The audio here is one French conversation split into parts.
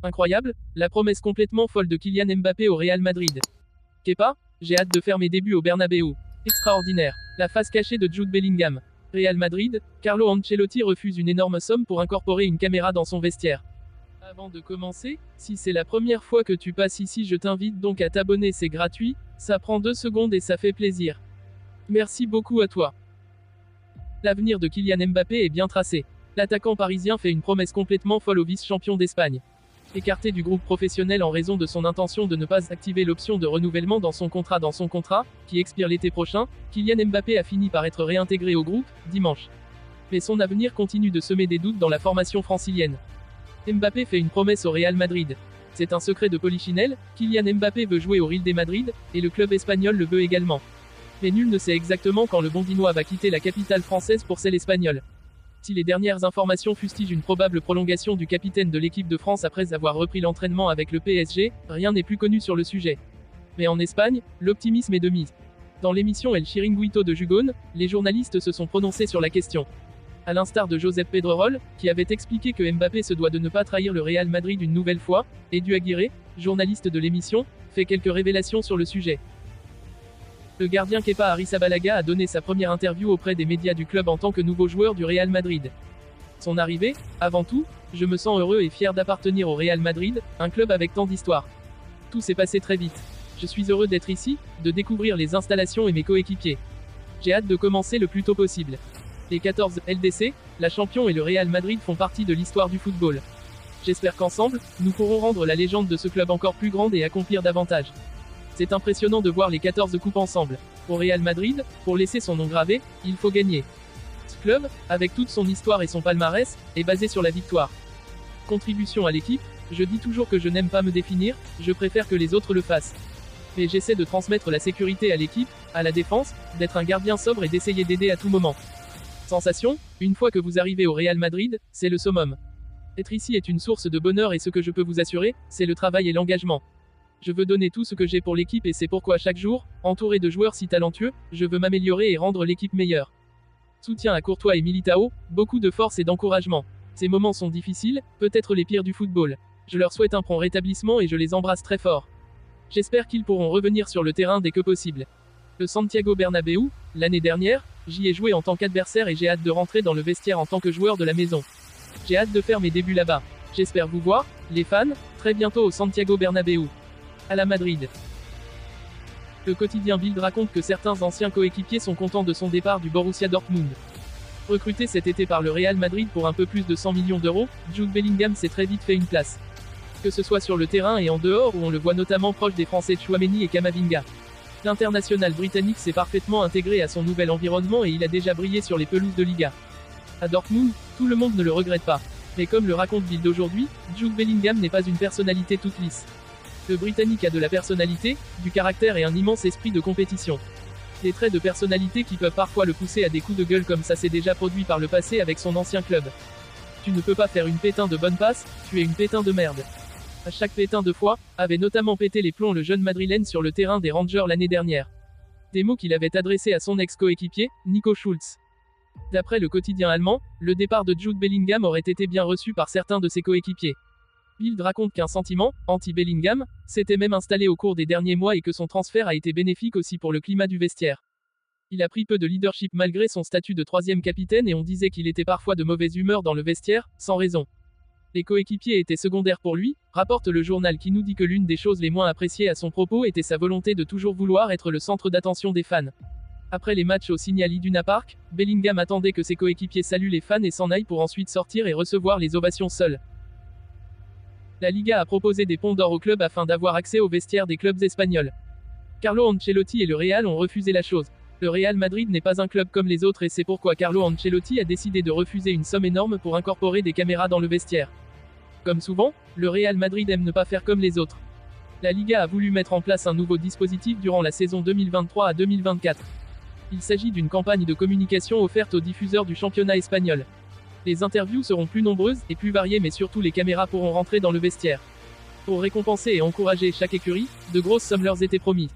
Incroyable, la promesse complètement folle de Kylian Mbappé au Real Madrid. Kepa, j'ai hâte de faire mes débuts au Bernabéu. Extraordinaire. La face cachée de Jude Bellingham. Real Madrid, Carlo Ancelotti refuse une énorme somme pour incorporer une caméra dans son vestiaire. Avant de commencer, si c'est la première fois que tu passes ici, je t'invite donc à t'abonner, c'est gratuit, ça prend 2 secondes et ça fait plaisir. Merci beaucoup à toi. L'avenir de Kylian Mbappé est bien tracé. L'attaquant parisien fait une promesse complètement folle au vice-champion d'Espagne. Écarté du groupe professionnel en raison de son intention de ne pas activer l'option de renouvellement dans son contrat, qui expire l'été prochain, Kylian Mbappé a fini par être réintégré au groupe, dimanche. Mais son avenir continue de semer des doutes dans la formation francilienne. Mbappé fait une promesse au Real Madrid. C'est un secret de polichinelle, Kylian Mbappé veut jouer au Real de Madrid, et le club espagnol le veut également. Mais nul ne sait exactement quand le Bondinois va quitter la capitale française pour celle espagnole. Si les dernières informations fustigent une probable prolongation du capitaine de l'équipe de France après avoir repris l'entraînement avec le PSG, rien n'est plus connu sur le sujet. Mais en Espagne, l'optimisme est de mise. Dans l'émission El Chiringuito de Jugón, les journalistes se sont prononcés sur la question. À l'instar de Josep Pedrerol, qui avait expliqué que Mbappé se doit de ne pas trahir le Real Madrid une nouvelle fois, Edu Aguirre, journaliste de l'émission, fait quelques révélations sur le sujet. Le gardien Kepa Arrizabalaga a donné sa première interview auprès des médias du club en tant que nouveau joueur du Real Madrid. Son arrivée, avant tout, je me sens heureux et fier d'appartenir au Real Madrid, un club avec tant d'histoire. Tout s'est passé très vite. Je suis heureux d'être ici, de découvrir les installations et mes coéquipiers. J'ai hâte de commencer le plus tôt possible. Les 14 LDC, la Champions et le Real Madrid font partie de l'histoire du football. J'espère qu'ensemble, nous pourrons rendre la légende de ce club encore plus grande et accomplir davantage. C'est impressionnant de voir les 14 coupes ensemble. Au Real Madrid, pour laisser son nom gravé, il faut gagner. Ce club, avec toute son histoire et son palmarès, est basé sur la victoire. Contribution à l'équipe, je dis toujours que je n'aime pas me définir, je préfère que les autres le fassent. Mais j'essaie de transmettre la sécurité à l'équipe, à la défense, d'être un gardien sobre et d'essayer d'aider à tout moment. Sensation, une fois que vous arrivez au Real Madrid, c'est le summum. Être ici est une source de bonheur et ce que je peux vous assurer, c'est le travail et l'engagement. Je veux donner tout ce que j'ai pour l'équipe et c'est pourquoi chaque jour, entouré de joueurs si talentueux, je veux m'améliorer et rendre l'équipe meilleure. Soutien à Courtois et Militao, beaucoup de force et d'encouragement. Ces moments sont difficiles, peut-être les pires du football. Je leur souhaite un prompt rétablissement et je les embrasse très fort. J'espère qu'ils pourront revenir sur le terrain dès que possible. Le Santiago Bernabéu, l'année dernière, j'y ai joué en tant qu'adversaire et j'ai hâte de rentrer dans le vestiaire en tant que joueur de la maison. J'ai hâte de faire mes débuts là-bas. J'espère vous voir, les fans, très bientôt au Santiago Bernabéu. À la Madrid. Le quotidien Bild raconte que certains anciens coéquipiers sont contents de son départ du Borussia Dortmund. Recruté cet été par le Real Madrid pour un peu plus de 100 millions d'euros, Jude Bellingham s'est très vite fait une place. Que ce soit sur le terrain et en dehors où on le voit notamment proche des Français Tchouaméni et Camavinga. L'international britannique s'est parfaitement intégré à son nouvel environnement et il a déjà brillé sur les pelouses de Liga. À Dortmund, tout le monde ne le regrette pas. Mais comme le raconte Bild aujourd'hui, Jude Bellingham n'est pas une personnalité toute lisse. Le Britannique a de la personnalité, du caractère et un immense esprit de compétition. Des traits de personnalité qui peuvent parfois le pousser à des coups de gueule comme ça s'est déjà produit par le passé avec son ancien club. Tu ne peux pas faire une pétain de bonne passe, tu es une pétain de merde. À chaque pétain de foi, avait notamment pété les plombs le jeune madrilène sur le terrain des Rangers l'année dernière. Des mots qu'il avait adressés à son ex-coéquipier, Nico Schulz. D'après le quotidien allemand, le départ de Jude Bellingham aurait été bien reçu par certains de ses coéquipiers. Bild raconte qu'un sentiment, anti-Bellingham, s'était même installé au cours des derniers mois et que son transfert a été bénéfique aussi pour le climat du vestiaire. Il a pris peu de leadership malgré son statut de 3e capitaine et on disait qu'il était parfois de mauvaise humeur dans le vestiaire, sans raison. Les coéquipiers étaient secondaires pour lui, rapporte le journal qui nous dit que l'une des choses les moins appréciées à son propos était sa volonté de toujours vouloir être le centre d'attention des fans. Après les matchs au Signal Iduna Park, Bellingham attendait que ses coéquipiers saluent les fans et s'en aillent pour ensuite sortir et recevoir les ovations seuls. La Liga a proposé des ponts d'or au club afin d'avoir accès aux vestiaires des clubs espagnols. Carlo Ancelotti et le Real ont refusé la chose. Le Real Madrid n'est pas un club comme les autres et c'est pourquoi Carlo Ancelotti a décidé de refuser une somme énorme pour incorporer des caméras dans le vestiaire. Comme souvent, le Real Madrid aime ne pas faire comme les autres. La Liga a voulu mettre en place un nouveau dispositif durant la saison 2023 à 2024. Il s'agit d'une campagne de communication offerte aux diffuseurs du championnat espagnol. Les interviews seront plus nombreuses et plus variées mais surtout les caméras pourront rentrer dans le vestiaire. Pour récompenser et encourager chaque écurie, de grosses sommes leur étaient promises.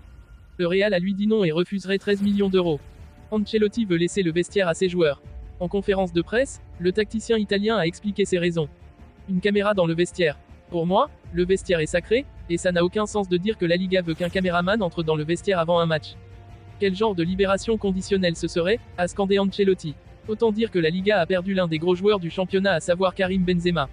Le Real a lui dit non et refuserait 13 millions d'euros. Ancelotti veut laisser le vestiaire à ses joueurs. En conférence de presse, le tacticien italien a expliqué ses raisons. Une caméra dans le vestiaire. Pour moi, le vestiaire est sacré, et ça n'a aucun sens de dire que la Liga veut qu'un caméraman entre dans le vestiaire avant un match. Quel genre de libération conditionnelle ce serait, a scandé Ancelotti. Autant dire que la Liga a perdu l'un des gros joueurs du championnat, à savoir Karim Benzema.